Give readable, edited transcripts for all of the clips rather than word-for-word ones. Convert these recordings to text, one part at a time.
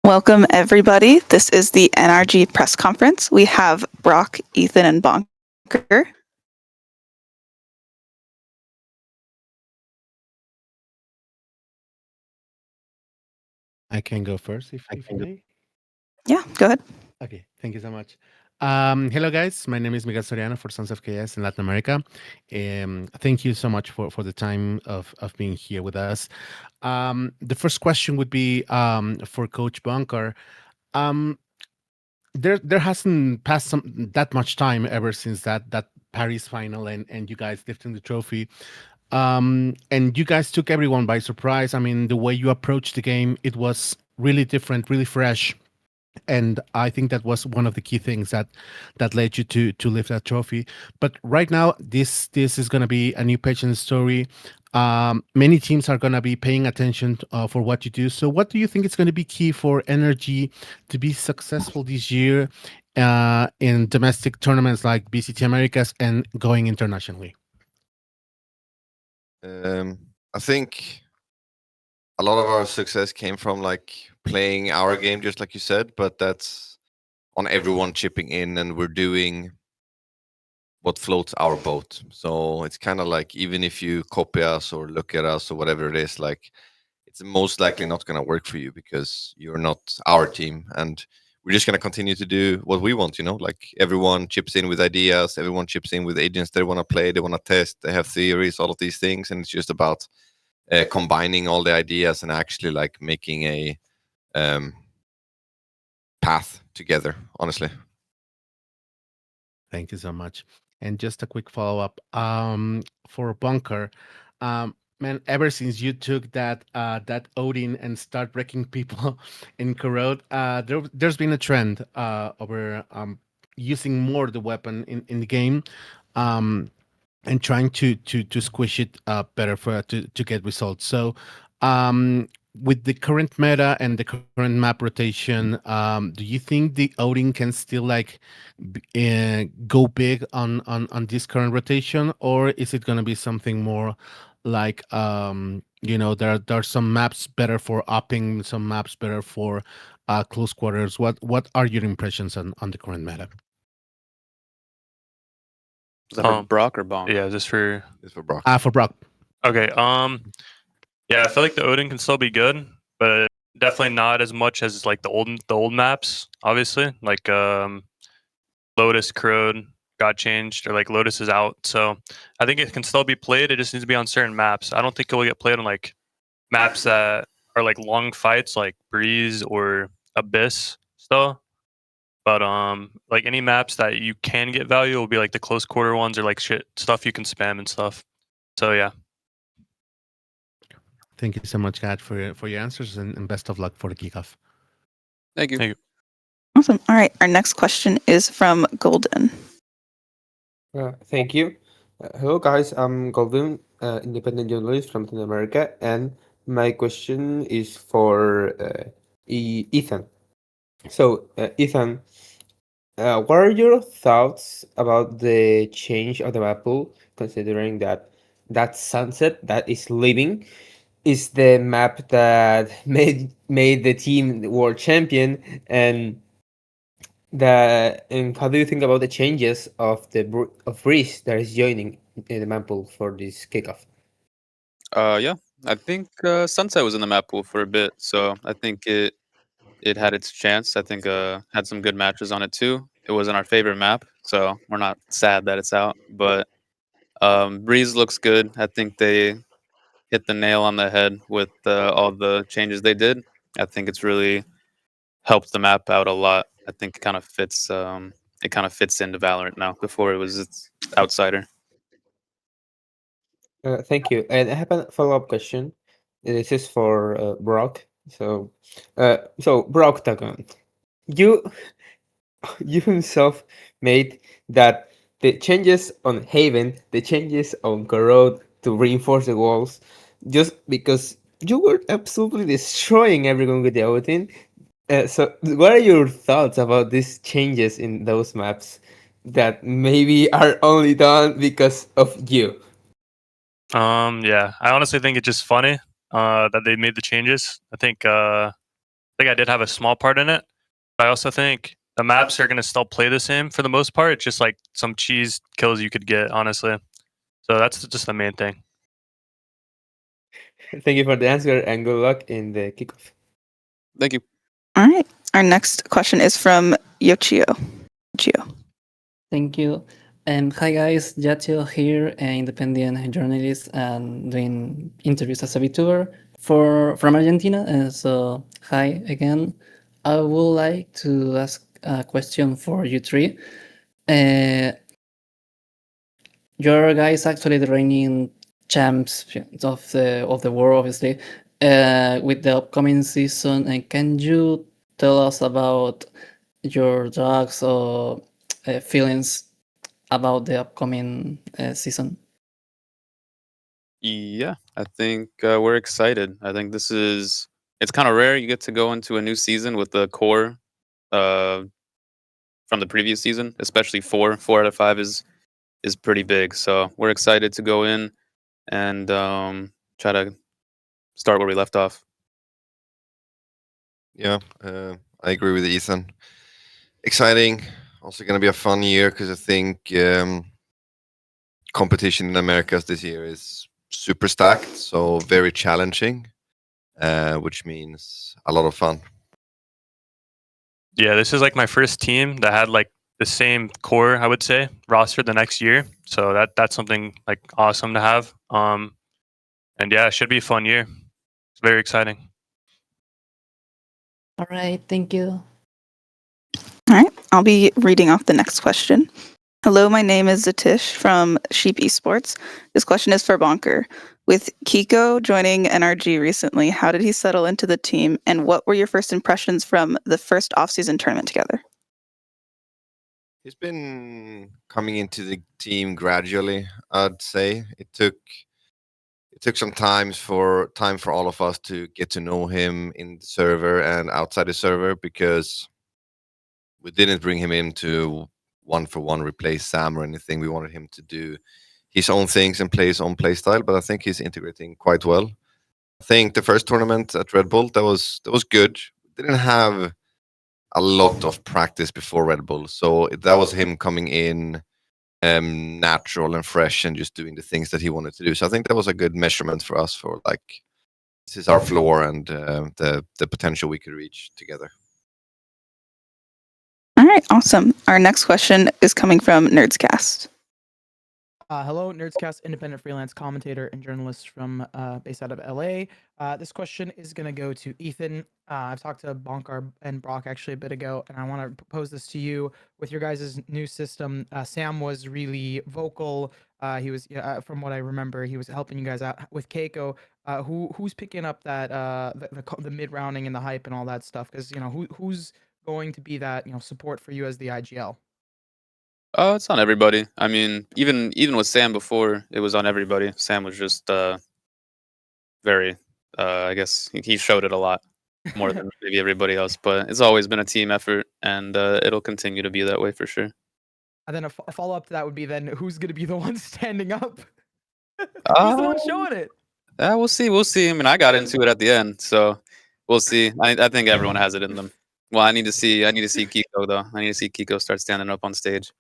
Welcome, everybody. This is the NRG press conference. We have Brock, Ethan, and Bonker. I can go first if you may. Yeah, go ahead. Okay, thank you so much. Hello, guys. My name is Miguel Soriano for Sons of KS in Latin America. Thank you so much for the time of being here with us. The first question would be for Coach Bunker. Um, there hasn't passed that much time ever since that Paris final and you guys lifting the trophy. And you guys took everyone by surprise. I mean, the way you approached the game, it was really different, really fresh, and I think that was one of the key things that led you to lift that trophy. But right now, this is going to be a new page in the story. Many teams are going to be paying attention for what you do. So, what do you think is going to be key for NRG to be successful this year in domestic tournaments like VCT Americas and going internationally? I think a lot of our success came from like playing our game, just like you said, but that's on everyone chipping in, and we're doing what floats our boat. So it's kind of like, even if you copy us or look at us or whatever it is, like, it's most likely not going to work for you because you're not our team, and we're just going to continue to do what we want. Like, everyone chips in with ideas, everyone chips in with agents they want to play, they want to test, they have theories, all of these things, and it's just about combining all the ideas and actually like making a path together, honestly. Thank you so much. And just a quick follow up for Bunker. Man, ever since you took that Odin and start wrecking people in Corrode, there's been a trend over using more the weapon in the game, and trying to squish it better to get results. So, with the current meta and the current map rotation, do you think the Odin can still like go big on this current rotation, or is it going to be something more like there are some maps better for upping, some maps better for close quarters? What are your impressions on the current meta? Is that for Brock or Bonk? Yeah, just for It's for Brock. For Brock. okay. Yeah, I feel like the Odin can still be good, but definitely not as much as like the old maps. Obviously, like Lotus, Crode got changed, or like Lotus is out. So I think it can still be played. It just needs to be on certain maps. I don't think it will get played on like maps that are like long fights, like Breeze or Abyss still. But like any maps that you can get value will be like the close quarter ones, or like shit stuff you can spam and stuff. So yeah. Thank you so much, Kat, for your answers, and best of luck for the kickoff. Thank you. Thank you. Awesome. All right. Our next question is from Golden. Thank you. Hello, guys. I'm Golden, independent journalist from Latin America, and my question is for Ethan. So, Ethan, what are your thoughts about the change of the map pool, considering that sunset that is leaving is the map that made the team the world champion, and how do you think about the changes of Breeze that is joining in the map pool for this kickoff? Yeah, I think Sunset was in the map pool for a bit, so I think it had its chance. I think had some good matches on it too. It wasn't our favorite map, so we're not sad that it's out. But Breeze looks good. I think they hit the nail on the head with all the changes they did. I think it's really helped the map out a lot. I think it kind of fits. It kind of fits into Valorant now. Before it was its outsider. Thank you. And I have a follow-up question. This is for Brock. So Brock Tagon, you you himself made that the changes on Haven, the changes on Corrode to reinforce the walls, just because you were absolutely destroying everyone with the Odin. So, what are your thoughts about these changes in those maps that maybe are only done because of you? Yeah, I honestly think it's just funny that they made the changes. I think think I did have a small part in it. But I also think the maps are going to still play the same for the most part. Just like some cheese kills you could get, honestly. So that's just the main thing. Thank you for the answer and good luck in the kickoff. Thank you. All right. Our next question is from Yochio. Thank you. Hi guys, Yachio here, an independent journalist and doing interviews as a VTuber from Argentina. So hi again. I would like to ask a question for you three. Your guys actually the reigning champs of the world, obviously, with the upcoming season. And can you tell us about your thoughts or feelings about the upcoming season? Yeah, I think we're excited. I think it's kind of rare you get to go into a new season with the core from the previous season, especially 4 out of 5 is pretty big. So we're excited to go in and try to start where we left off. Yeah, I agree with Ethan. Exciting. Also going to be a fun year because I think competition in Americas this year is super stacked, so very challenging, which means a lot of fun. Yeah, this is like my first team that had like the same core, I would say, roster the next year. So that's something like awesome to have. And yeah, it should be a fun year. It's very exciting. All right, thank you. All right. I'll be reading off the next question. Hello, my name is Zatish from Sheep Esports. This question is for Bonker. With Kiko joining NRG recently, how did he settle into the team, and what were your first impressions from the first off-season tournament together? He's been coming into the team gradually, I'd say. It took some time for all of us to get to know him in the server and outside the server, because we didn't bring him in to one-for-one replace Sam or anything. We wanted him to do his own things and play his own play style, but I think he's integrating quite well. I think the first tournament at Red Bull, that was good. Didn't have a lot of practice before Red Bull, so that was him coming in natural and fresh and just doing the things that he wanted to do. So I think that was a good measurement for us for like, this is our floor and the potential we could reach together. All right, awesome. Our next question is coming from Nerdscast. Hello, Nerdscast, independent freelance commentator and journalist from based out of LA. This question is going to go to Ethan. I've talked to Bonkar and Brock actually a bit ago, and I want to propose this to you. With your guys' new system, Sam was really vocal. He was, from what I remember, he was helping you guys out with Kiko. Who's picking up that the mid rounding and the hype and all that stuff? Because who's going to be that support for you as the IGL? It's on everybody. I mean, even with Sam before, it was on everybody. Sam was just very, I guess he showed it a lot more than maybe everybody else. But it's always been a team effort, and it'll continue to be that way for sure. And then a follow up to that would be then who's going to be the one standing up? Who's the one showing it? We'll see. We'll see. I mean, I got into it at the end, so we'll see. I think everyone has it in them. Well, I need to see Kiko though. I need to see Kiko start standing up on stage.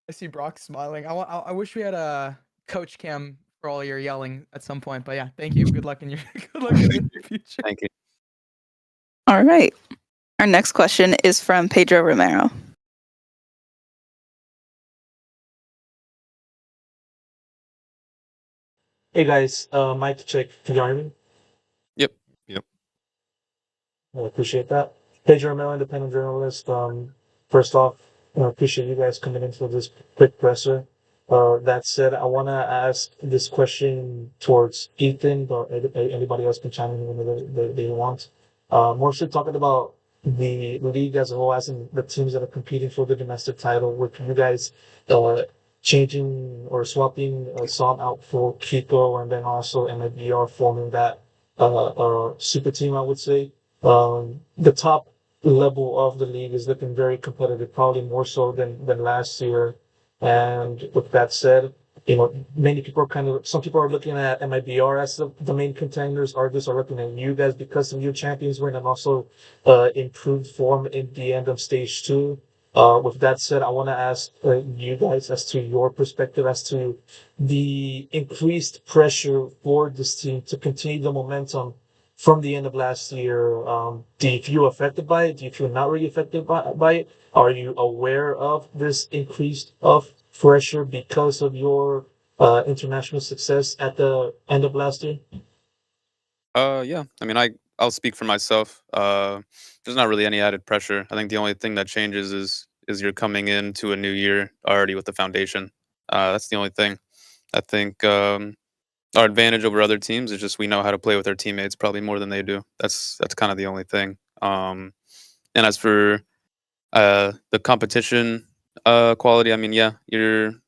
I see Brock smiling. I wish we had a coach cam for all your yelling at some point. But yeah, thank you. Good luck in your future. Thank you. All right. Our next question is from Pedro Romero. Hey guys, mic check. Can you hear me? Yep. I appreciate that. Pedro Romero, independent journalist. First off, I appreciate you guys coming in for this quick presser. That said, I want to ask this question towards Ethan, or anybody else can chime in whenever they want. More so talking about the league as a whole, as in the teams that are competing for the domestic title, with you guys changing or swapping Psalm out for Kiko, and then also NRG are forming that super team, I would say. The top level of the league is looking very competitive, probably more so than last year. And with that said, many people are some people are looking at MIBR as the main contenders. Others are looking at you guys because of your champions win and also improved form in the end of stage two. With that said, I want to ask you guys as to your perspective as to the increased pressure for this team to continue the momentum from the end of last year. Do you feel affected by it? Do you feel not really affected by it? Are you aware of this increased of pressure because of your international success at the end of last year? Yeah. I mean, I'll speak for myself. There's not really any added pressure. I think the only thing that changes is you're coming into a new year already with the foundation. That's the only thing. I think our advantage over other teams is just we know how to play with our teammates probably more than they do. That's kind of the only thing. And as for the competition quality, I mean, yeah,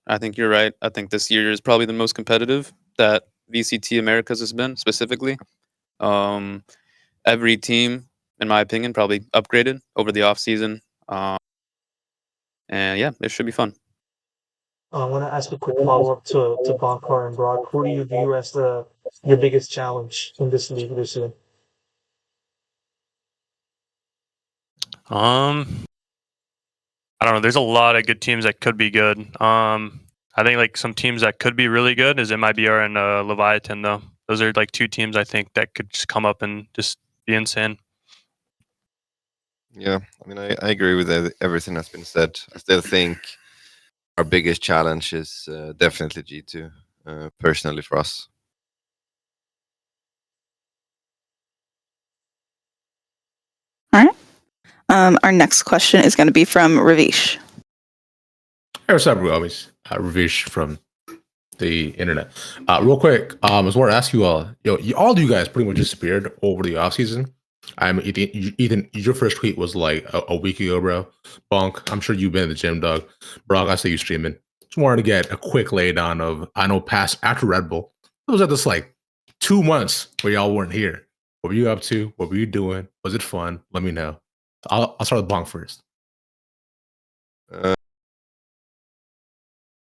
I think you're right. I think this year is probably the most competitive that VCT Americas has been specifically. Um, every team, in my opinion, probably upgraded over the offseason. And yeah, it should be fun. I want to ask a quick follow up to Bonkar and Brock. Who do you view as your biggest challenge in this league this year? I don't know. There's a lot of good teams that could be good. I think like some teams that could be really good is MIBR and Leviathan though. Those are like two teams I think that could just come up and just be insane. Yeah, I mean, I agree with everything that's been said. I still think our biggest challenge is definitely G2, personally for us. All right. Our next question is going to be from Ravish. Hey, what's up, Ravish? Ravish from the internet. Real quick, I was want to ask you all, all of you guys pretty much disappeared over the offseason. Ethan, your first tweet was like a week ago, bro. Bonk, I'm sure you've been in the gym, Doug. Brock, I see you streaming. Just wanted to get a quick laydown of, I know past after Red Bull, it was at this like 2 months where y'all weren't here. What were you up to? What were you doing? Was it fun? Let me know. I'll start with Bonk first.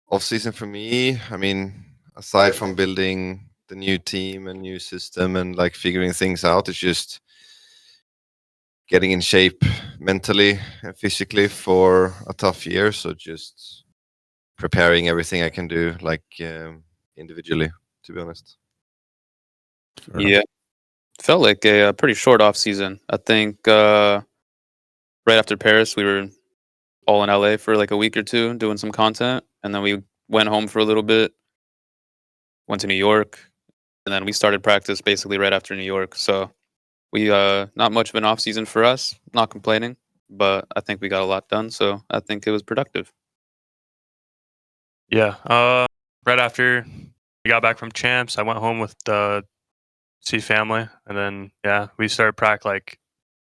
Off season for me, I mean, aside from building the new team and new system and like figuring things out, it's just getting in shape mentally and physically for a tough year. So just preparing everything I can do, like individually, to be honest. Yeah, felt like a pretty short off season. I think right after Paris, we were all in LA for like a week or two doing some content, and then we went home for a little bit, went to New York, and then we started practice basically right after New York. So we not much of an off season for us. Not complaining, but I think we got a lot done. So I think it was productive. Yeah. Right after we got back from champs, I went home with the see family, and then yeah, we started prac like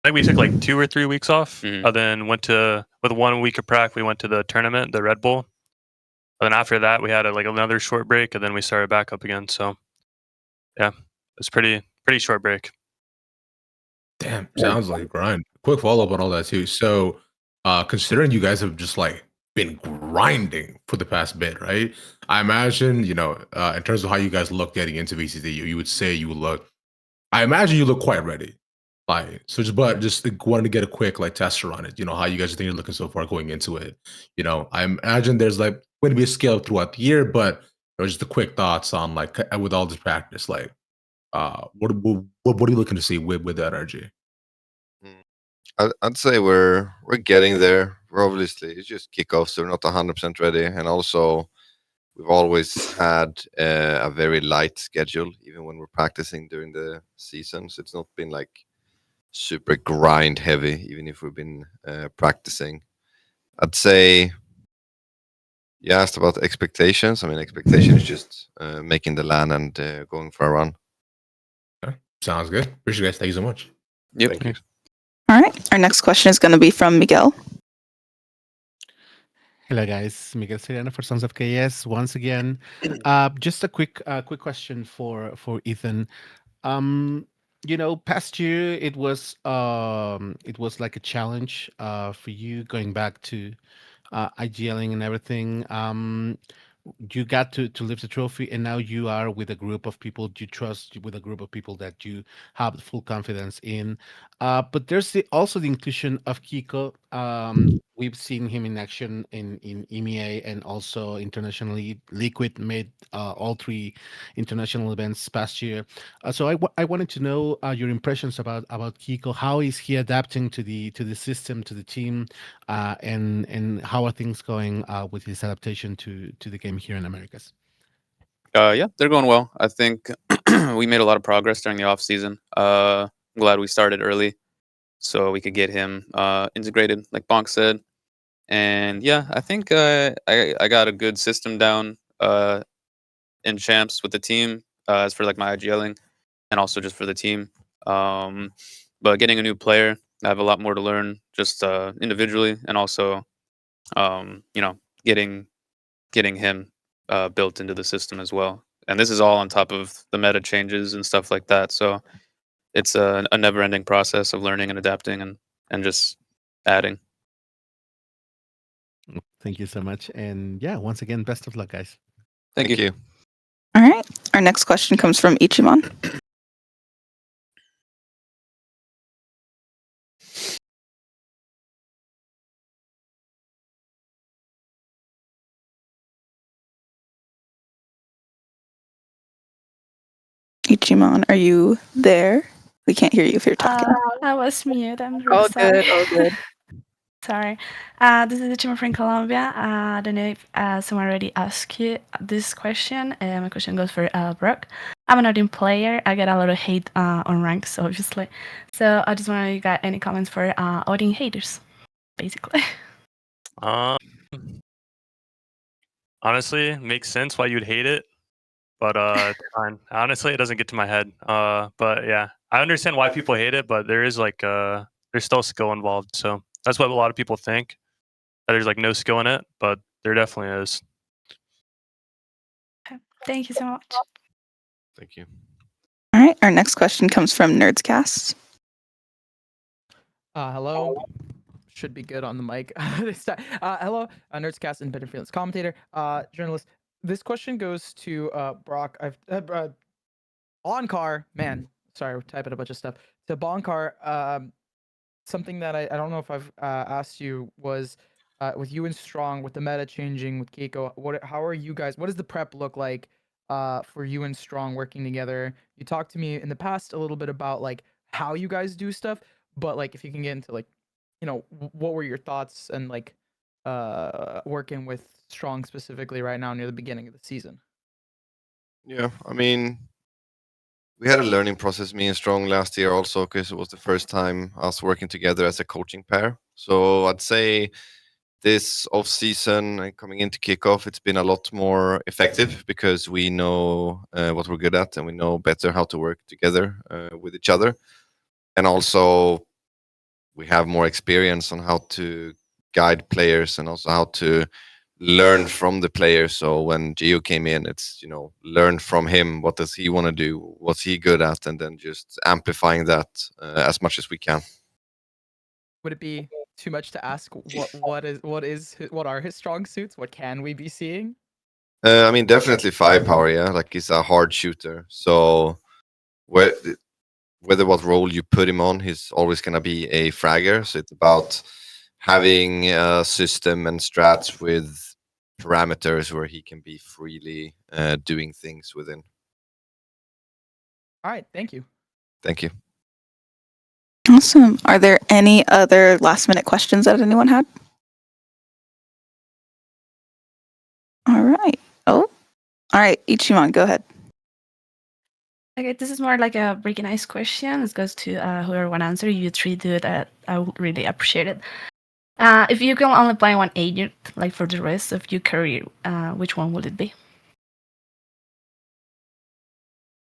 I think we took like 2 or 3 weeks off. Mhm. And then went to with 1 week of prac, we went to the tournament, the Red Bull. And then after that, we had like another short break, and then we started back up again. So yeah, it's pretty short break. Damn, sounds like a grind. Quick follow up on all that too. So, considering you guys have just like been grinding for the past bit, right? I imagine, in terms of how you guys look getting into VCT, you would say you look. I imagine you look quite ready. Like, so just like, wanted to get a quick like tester on it. How you guys think you're looking so far going into it. I imagine there's like going to be a scale throughout the year, but just the quick thoughts on like with all this practice, like, what are you looking to see with that NRG? I'd say we're getting there. We're obviously it's just kickoff, so we're not 100% ready, and also we've always had a very light schedule, even when we're practicing during the season. So it's not been like super grind heavy, even if we've been practicing. I'd say you asked about expectations. I mean, expectation is just making the LAN and going for a run. Okay. Sounds good. Appreciate you guys. Thank you so much. Yep. Thank you. All right. Our next question is going to be from Miguel. Hello, guys. Miguel Soriano for Sons of KS once again. Just a quick question for Ethan. Past year it was like a challenge for you going back to IGLing and everything. you got to lift the trophy, and now you are with a group of people you trust, with a group of people that you have full confidence in. But there's also the inclusion of Kiko. We've seen him in action in EMEA and also internationally. Liquid made all three international events past year. So I wanted to know your impressions about Kiko. How is he adapting to the system, to the team, and how are things going with his adaptation to the game here in Americas? Yeah, they're going well. I think we made a lot of progress during the off season. I'm glad we started early so we could get him integrated, like Bonk said. And yeah, I think I got a good system down in champs with the team as for like my IGLing and also just for the team. But getting a new player, I have a lot more to learn just individually and also you know getting him built into the system as well. And this is all on top of the meta changes and stuff like that. So it's a never-ending process of learning and adapting and just adding. Thank you so much, and yeah, once again, best of luck, guys. Thank you. All right. Our next question comes from Ichiman. Ichiman, are you there? We can't hear you if you're talking. I was mute. I'm really All sorry. good, all good. Sorry. This is Chima from Colombia. I don't know if someone already asked you this question. My question goes for Brooke. I'm an Odin player. I get a lot of hate on ranks, obviously. So I just want to know if you got any comments for Odin haters, basically. Honestly, it makes sense why you'd hate it, but it's fine. Honestly, it doesn't get to my head. But yeah, I understand why people hate it, but there is like there's still skill involved. So that's what a lot of people think, that there's like no skill in it, but there definitely is. Thank you so much. Thank you. All right. Our next question comes from Nerdscast. Hello. Should be good on the mic this time. Hello, Nerdscast independent freelance commentator, journalist. This question goes to Brock. I've Bonkar, man. Sorry, we're typing a bunch of stuff. To Bonkar, something that I don't know if I've asked you was with you and Strong, with the meta changing with Kiko. How are you guys? What does the prep look like for you and Strong working together? You talked to me in the past a little bit about like how you guys do stuff, but like if you can get into like, you know, what were your thoughts and like working with Strong specifically right now near the beginning of the season? Yeah, I mean, we had a learning process, me and Strong, last year also, because it was the first time us working together as a coaching pair. So I'd say this off season and coming into kickoff, it's been a lot more effective because we know what we're good at and we know better how to work together with each other. And also, we have more experience on how to guide players and also how to learn from the players. So when Gio came in, it's, you know, learn from him. What does he want to do? What's he good at? And then just amplifying that as much as we can. Would it be too much to ask what are his strong suits? What can we be seeing? I mean, definitely firepower. Yeah, like he's a hard shooter. So whether what role you put him on, he's always gonna be a fragger. So it's about having a system and strats with parameters where he can be freely doing things within. All right, thank you. Thank you. Awesome. Are there any other last minute questions that anyone had? All right. Oh, all right. Ichiman, go ahead. Okay, this is more like a really nice question. This goes to whoever want to answer. You three do it. I would really appreciate it. If you can only play one agent, like for the rest of your career, which one would it be?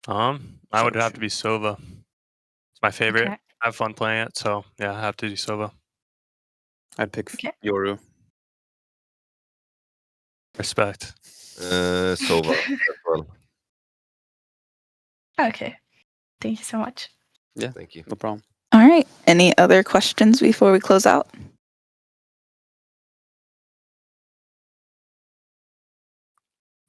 I would have to be Sova. It's my favorite. Okay. I have fun playing it, so yeah, I have to do Sova. I'd pick Okay. Yoru. Respect. Sova as well. Okay. Thank you so much. Yeah, Thank you. no problem. All right. Any other questions before we close out?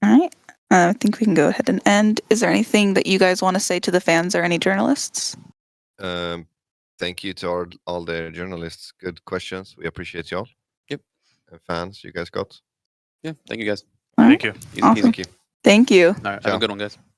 All right. I think we can go ahead and end. Is there anything that you guys want to say to the fans or any journalists? Thank you to all the journalists. Good questions. We appreciate y'all. Yep. And fans, you guys got. Yeah. Thank you guys. All Thank right. you. Easy Awesome. peasy. Thank you. Thank you. All right. Have Ciao. a good one, guys.